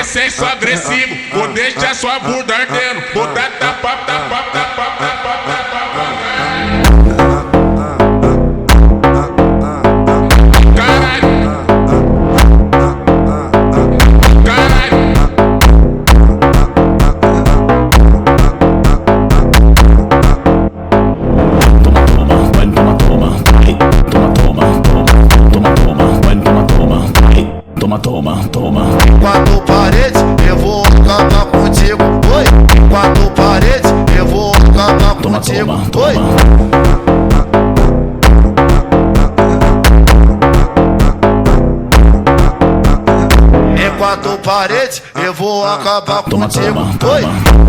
senso agressivo, vou deixar sua bunda ardendo, vou dar tapa, tapa, tapa, tapa, tapa. Caralho, caralho. Toma. Quatro paredes, eu vou acabar contigo. Oi, quatro paredes, eu vou acabar contigo. Oi. Em quatro paredes, eu vou acabar contigo. Oi.